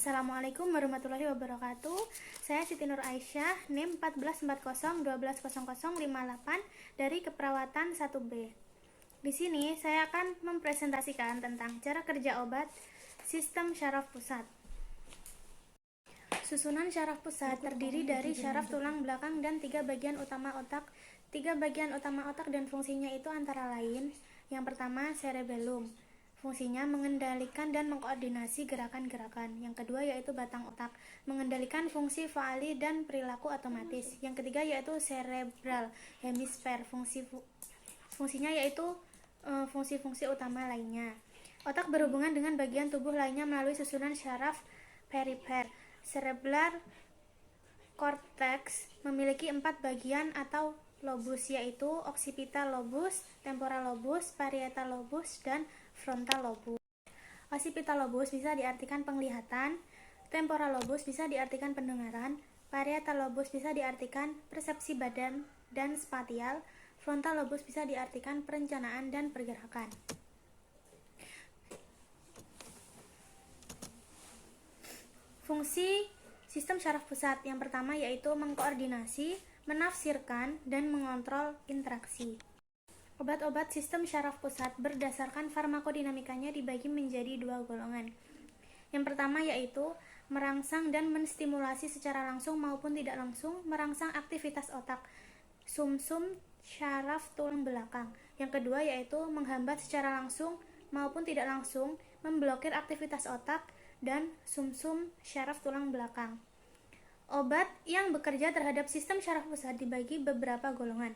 Assalamualaikum warahmatullahi wabarakatuh. Saya Siti Nur Aisyah, NIM 1440120058 dari Keperawatan 1B. Di sini saya akan mempresentasikan tentang cara kerja obat sistem syaraf pusat. Susunan syaraf pusat terdiri dari syaraf tulang belakang dan 3 bagian utama otak. 3 bagian utama otak dan fungsinya itu antara lain: yang pertama, cerebellum. Fungsinya mengendalikan dan mengkoordinasi gerakan-gerakan. Yang kedua yaitu batang otak, mengendalikan fungsi faali dan perilaku otomatis. Yang ketiga yaitu cerebral hemisphere, fungsinya yaitu fungsi-fungsi utama lainnya. Otak berhubungan dengan bagian tubuh lainnya melalui susunan syaraf perifer. Cerebral cortex memiliki 4 bagian atau lobus, yaitu occipital lobus, temporal lobus, parietal lobus, dan frontal lobus. Occipital lobus bisa diartikan penglihatan, temporal lobus bisa diartikan pendengaran, parietal lobus bisa diartikan persepsi badan dan spatial, frontal lobus bisa diartikan perencanaan dan pergerakan. Fungsi sistem syaraf pusat yang pertama yaitu mengkoordinasi, menafsirkan, dan mengontrol interaksi. Obat-obat sistem syaraf pusat berdasarkan farmakodinamikanya dibagi menjadi 2 golongan. Yang pertama yaitu merangsang dan menstimulasi secara langsung maupun tidak langsung, merangsang aktivitas otak, sumsum syaraf tulang belakang. Yang kedua yaitu menghambat secara langsung maupun tidak langsung, memblokir aktivitas otak dan sumsum syaraf tulang belakang. Obat yang bekerja terhadap sistem syaraf pusat dibagi beberapa golongan.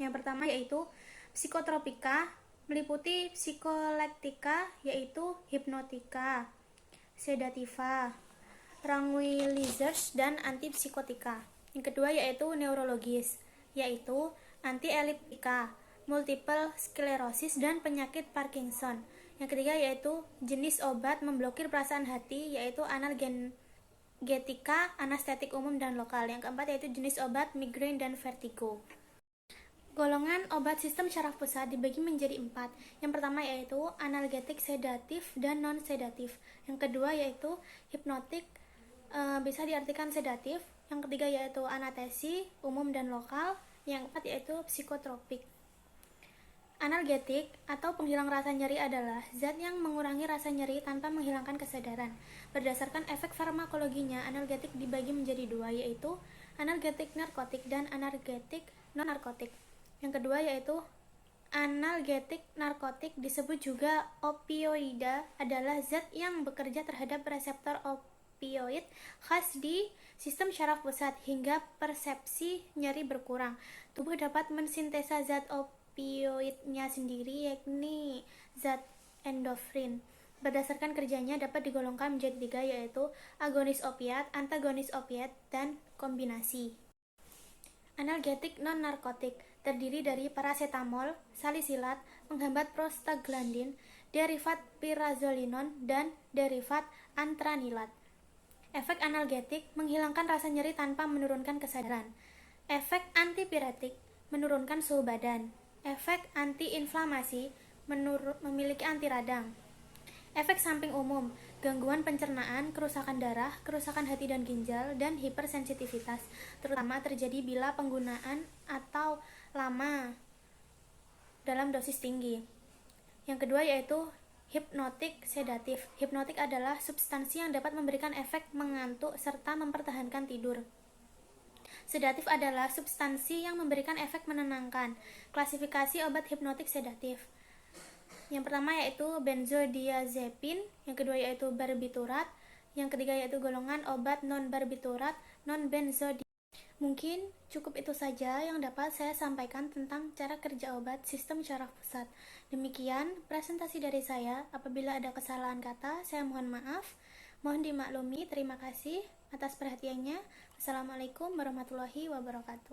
Yang pertama yaitu psikotropika, meliputi psikolektika yaitu hipnotika, sedativa, tranquilizers, dan antipsikotika. Yang kedua yaitu neurologis, yaitu antiepileptika, multiple sclerosis, dan penyakit Parkinson. Yang ketiga yaitu jenis obat memblokir perasaan hati, yaitu analgetika, anestetik umum dan lokal. Yang keempat yaitu jenis obat migrain dan vertigo. Golongan obat sistem syaraf pusat dibagi menjadi 4. Yang pertama yaitu analgetik, sedatif, dan non-sedatif. Yang kedua yaitu hipnotik, bisa diartikan sedatif. Yang ketiga yaitu anestesi umum dan lokal. Yang keempat yaitu psikotropik. Analgetik atau penghilang rasa nyeri adalah zat yang mengurangi rasa nyeri tanpa menghilangkan kesadaran. Berdasarkan efek farmakologinya, analgetik dibagi menjadi 2, yaitu analgetik narkotik dan analgetik non-narkotik. Yang kedua yaitu analgetik narkotik, disebut juga opioida, adalah zat yang bekerja terhadap reseptor opioid khas di sistem syaraf pusat hingga persepsi nyeri berkurang. Tubuh dapat mensintesa zat opioidnya sendiri, yakni zat endorfin. Berdasarkan kerjanya dapat digolongkan menjadi 3, yaitu agonis opiat, antagonis opiat, dan kombinasi. Analgetik non-narkotik terdiri dari paracetamol, salisilat, penghambat prostaglandin, derivat pirazolinon, dan derivat antranilat. Efek analgetik menghilangkan rasa nyeri tanpa menurunkan kesadaran. Efek antipiretik menurunkan suhu badan. Efek antiinflamasi memiliki anti radang. Efek samping umum, gangguan pencernaan, kerusakan darah, kerusakan hati dan ginjal, dan hipersensitivitas, terutama terjadi bila penggunaan atau lama dalam dosis tinggi. Yang kedua yaitu hipnotik sedatif. Hipnotik adalah substansi yang dapat memberikan efek mengantuk serta mempertahankan tidur. Sedatif adalah substansi yang memberikan efek menenangkan. Klasifikasi obat hipnotik sedatif. Yang pertama yaitu benzodiazepin, yang kedua yaitu barbiturat, yang ketiga yaitu golongan obat non-barbiturat, non-benzodiazepin. Mungkin cukup itu saja yang dapat saya sampaikan tentang cara kerja obat sistem syaraf pusat. Demikian presentasi dari saya. Apabila ada kesalahan kata, saya mohon maaf. Mohon dimaklumi. Terima kasih atas perhatiannya. Assalamualaikum warahmatullahi wabarakatuh.